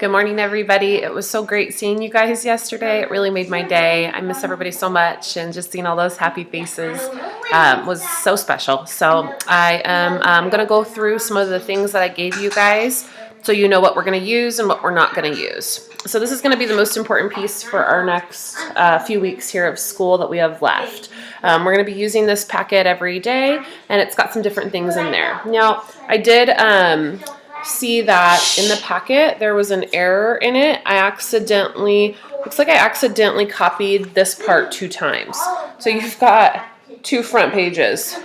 Good morning, everybody. It was so great seeing you guys yesterday. It really made my day. I miss everybody so much, and just seeing all those happy faces was so special. So I am going to go through some of the things that I gave you guys so you know what we're going to use and what we're not going to use. So this is going to be the most important piece for our next few weeks here of school that we have left. We're going to be using this packet every day, and it's got some different things in there. Now, I did see that in the packet there was an error in it. Looks like I accidentally copied this part 2 times. So you've got 2 front pages.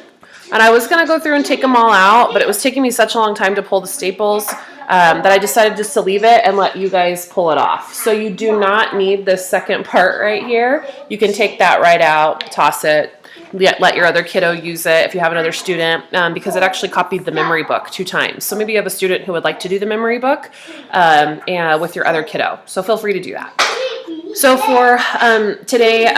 And I was going to go through and take them all out, but it was taking me such a long time to pull the staples that I decided just to leave it and let you guys pull it off. So you do not need this second part right here. You can take that right out, toss it, let your other kiddo use it if you have another student, because it actually copied the memory book 2 times. So maybe you have a student who would like to do the memory book and with your other kiddo. So feel free to do that. So for today,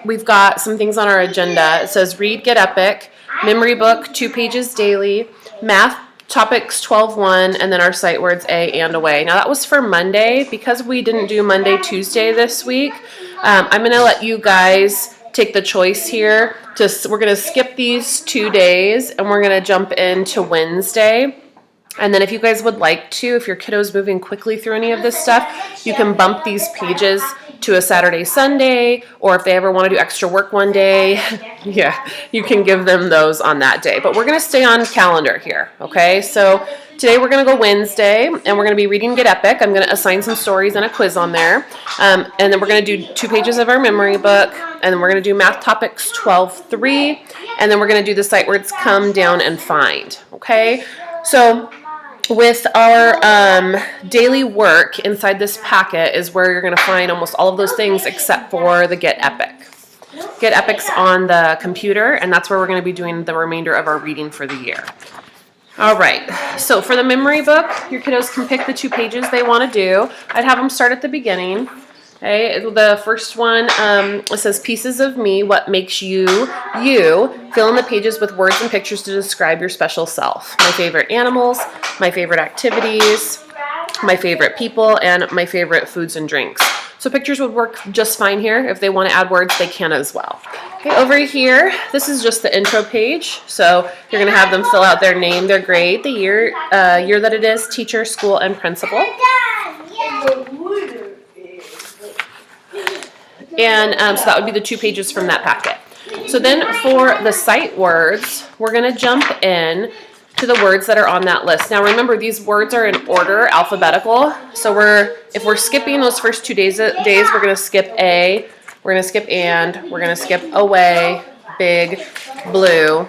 we've got some things on our agenda. It says read, get epic, memory book, 2 pages daily, math topics 12-1, and then our sight words A and away. Now that was for Monday. Because we didn't do Monday, Tuesday this week, I'm going to let you guys take the choice here. We're going to skip these 2 days and we're going to jump into Wednesday. And then if you guys would like to, if your kiddo's moving quickly through any of this stuff, you can bump these pages to a Saturday, Sunday, or if they ever want to do extra work one day, yeah, you can give them those on that day. But we're going to stay on calendar here, okay? So today we're going to go Wednesday, and we're going to be reading Get Epic. I'm going to assign some stories and a quiz on there. And then we're going to do 2 pages of our memory book, and then we're going to do math topics 12-3, and then we're going to do the sight words come, down, and find, okay? So with our daily work inside this packet is where you're going to find almost all of those things except for the Get Epic. Get Epic's on the computer, and that's where we're going to be doing the remainder of our reading for the year. All right, so for the memory book, your kiddos can pick the 2 pages they want to do. I'd have them start at the beginning. Okay, the first one, it says pieces of me, what makes you, you. Fill in the pages with words and pictures to describe your special self. My favorite animals, my favorite activities, my favorite people, and my favorite foods and drinks. So pictures would work just fine here. If they want to add words, they can as well. Okay, over here, this is just the intro page. So you're going to have them fill out their name, their grade, the year that it is, teacher, school, and principal. And so that would be the 2 pages from that packet. So then for the sight words, we're going to jump in to the words that are on that list. Now remember, these words are in order, alphabetical. So if we're skipping those first 2 days, we're going to skip A, we're going to skip and, we're going to skip away, big, blue,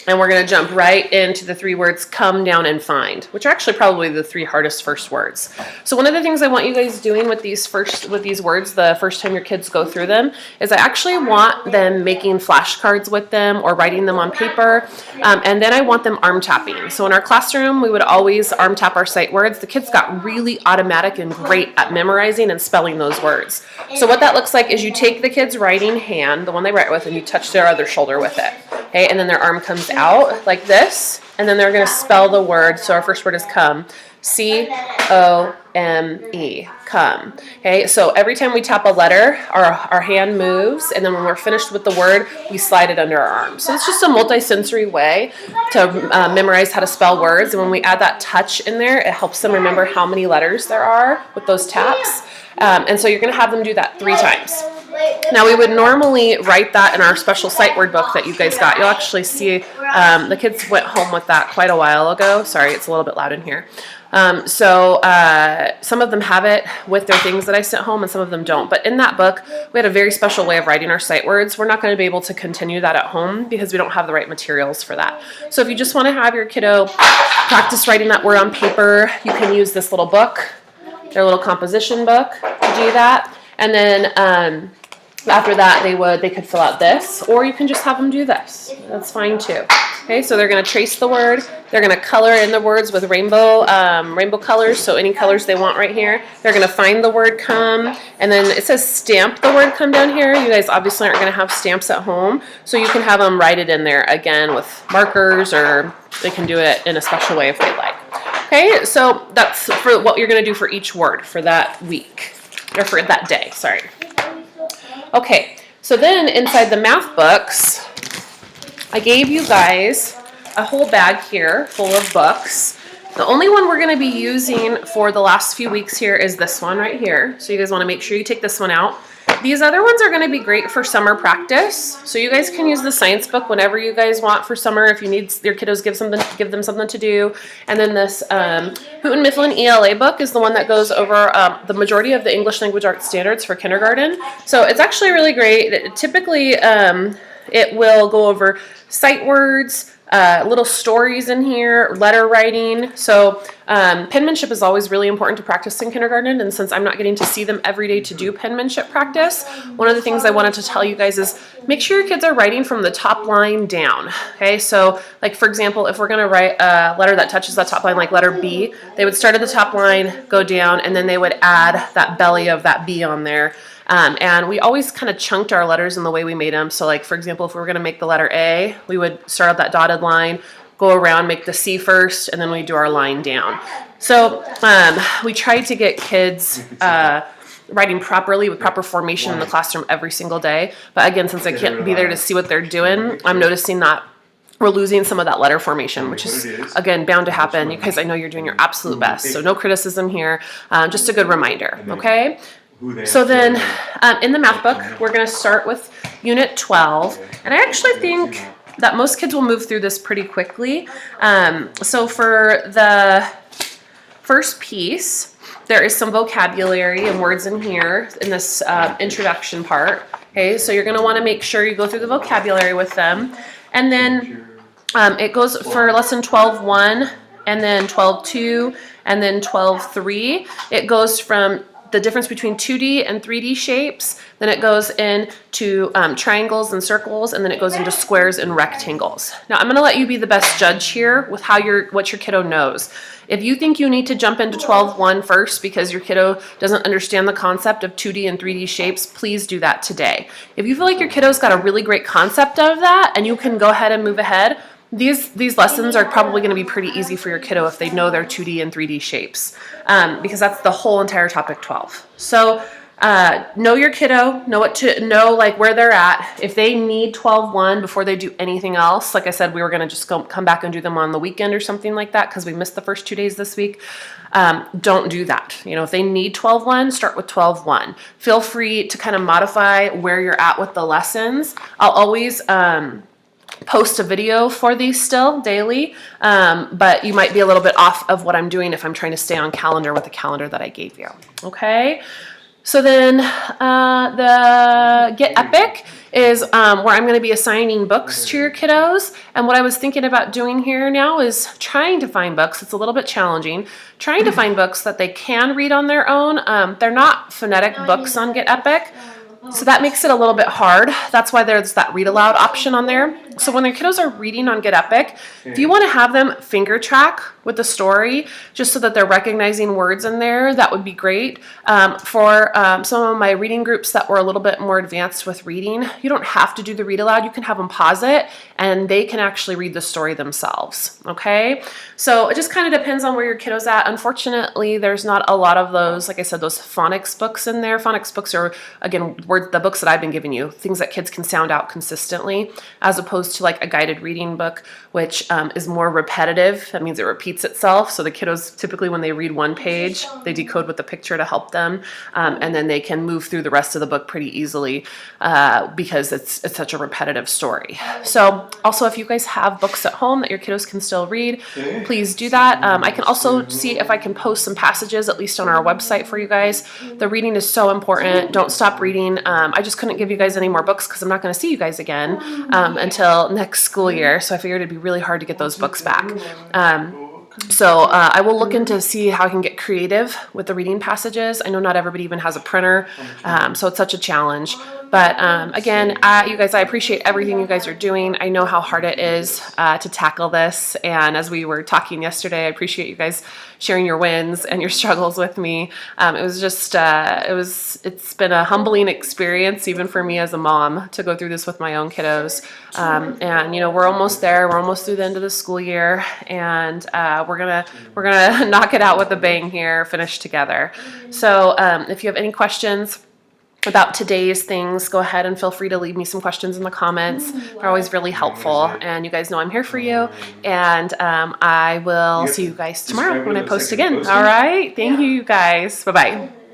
and we're going to jump right into the 3 words come, down, and find, which are actually probably the 3 hardest first words. So one of the things I want you guys doing with these words the first time your kids go through them is I actually want them making flashcards with them or writing them on paper, and then I want them arm tapping. So in our classroom, we would always arm tap our sight words. The kids got really automatic and great at memorizing and spelling those words. So what that looks like is you take the kid's writing hand, the one they write with, and you touch their other shoulder with it. Okay, and then their arm comes out like this, and then they're going to spell the word. So our first word is come, C-O-M-E, come. Okay, so every time we tap a letter, our hand moves, and then when we're finished with the word, we slide it under our arm. So it's just a multi-sensory way to memorize how to spell words, and when we add that touch in there, it helps them remember how many letters there are with those taps. And so you're going to have them do that 3 times. Now we would normally write that in our special sight word book that you guys got. You'll actually see the kids went home with that quite a while ago. Sorry, it's a little bit loud in here. So some of them have it with their things that I sent home and some of them don't. But in that book, we had a very special way of writing our sight words. We're not going to be able to continue that at home because we don't have the right materials for that. So if you just want to have your kiddo practice writing that word on paper, you can use this little book, their little composition book, to do that. And then after that, they could fill out this, or you can just have them do this. That's fine too. Okay, so they're going to trace the word. They're going to color in the words with rainbow colors, so any colors they want right here. They're going to find the word come, and then it says stamp the word come down here. You guys obviously aren't going to have stamps at home, so you can have them write it in there again with markers, or they can do it in a special way if they like. Okay, so that's for what you're going to do for each word for that week, or for that day, sorry. Okay, so then inside the math books, I gave you guys a whole bag here full of books. The only one we're going to be using for the last few weeks here is this one right here. So you guys want to make sure you take this one out. These other ones are going to be great for summer practice. So you guys can use the science book whenever you guys want for summer. If you need your kiddos, give them something to do. And then this Houghton Mifflin ELA book is the one that goes over the majority of the English language arts standards for kindergarten. So it's actually really great. Typically, it will go over sight words, little stories in here, letter writing. So penmanship is always really important to practice in kindergarten, and since I'm not getting to see them every day to do penmanship practice, one of the things I wanted to tell you guys is make sure your kids are writing from the top line down. Okay, so like for example, if we're going to write a letter that touches that top line, like letter B, they would start at the top line, go down, and then they would add that belly of that B on there. And we always kind of chunked our letters in the way we made them. So like, for example, if we were going to make the letter A, we would start at that dotted line, go around, make the C first, and then we do our line down. So we tried to get kids writing properly with proper formation in the classroom every single day. But again, since I can't be there to see what they're doing, I'm noticing that we're losing some of that letter formation, which is, again, bound to happen. You guys, I know you're doing your absolute best. So no criticism here, just a good reminder, okay? So then in the math book, we're going to start with Unit 12. And I actually think that most kids will move through this pretty quickly. So for the first piece, there is some vocabulary and words in here in this introduction part. Okay, so you're going to want to make sure you go through the vocabulary with them. And then it goes for lesson 12.1 and then 12.2 and then 12.3. It goes from the difference between 2D and 3D shapes, then it goes into triangles and circles, and then it goes into squares and rectangles. Now I'm going to let you be the best judge here with what your kiddo knows. If you think you need to jump into 12.1 first because your kiddo doesn't understand the concept of 2D and 3D shapes, please do that today. If you feel like your kiddo's got a really great concept of that and you can go ahead and move ahead, these lessons are probably going to be pretty easy for your kiddo if they know their 2D and 3D shapes, because that's the whole entire topic 12. So know your kiddo, know like where they're at. If they need 12.1 before they do anything else, like I said, we were going to just come back and do them on the weekend or something like that because we missed the first 2 days this week. Don't do that. You know, if they need 12.1, start with 12.1. Feel free to kind of modify where you're at with the lessons. I'll always post a video for these still daily, but you might be a little bit off of what I'm doing if I'm trying to stay on calendar with the calendar that I gave you. Okay, so then the Get Epic is where I'm going to be assigning books to your kiddos, and what I was thinking about doing here now is trying to find books. It's a little bit challenging, trying to find books that they can read on their own. They're not phonetic books on Get Epic, so that makes it a little bit hard. That's why there's that read aloud option on there. So when their kiddos are reading on Get Epic, if you want to have them finger track with the story, just so that they're recognizing words in there, that would be great. For some of my reading groups that were a little bit more advanced with reading, you don't have to do the read aloud. You can have them pause it and they can actually read the story themselves. Okay, so it just kind of depends on where your kiddo's at. Unfortunately, there's not a lot of those, like I said, those phonics books in there. Phonics books are, again, the books that I've been giving you, things that kids can sound out consistently, as opposed to like a guided reading book, which is more repetitive. That means it repeats itself. So the kiddos typically, when they read one page, they decode with the picture to help them, and then they can move through the rest of the book pretty easily because it's such a repetitive story. So also, if you guys have books at home that your kiddos can still read, please do that. I can also see if I can post some passages, at least on our website, for you guys. The reading is so important. Don't stop reading. I just couldn't give you guys any more books because I'm not going to see you guys again until next school year. So I figured it'd be really hard to get those books back. So I will look into see how I can get creative with the reading passages. I know not everybody even has a printer, so it's such a challenge. But again, you guys, I appreciate everything you guys are doing. I know how hard it is to tackle this. And as we were talking yesterday, I appreciate you guys sharing your wins and your struggles with me. It was just, it's been a humbling experience, even for me as a mom, to go through this with my own kiddos. And you know, we're almost there. We're almost through the end of the school year, and we're gonna knock it out with a bang here, finish together. So if you have any questions about today's things, go ahead and feel free to leave me some questions in the comments. They're always really helpful, and you guys know I'm here for you. And I will see you guys tomorrow when I post again. All right, thank you guys. Bye bye.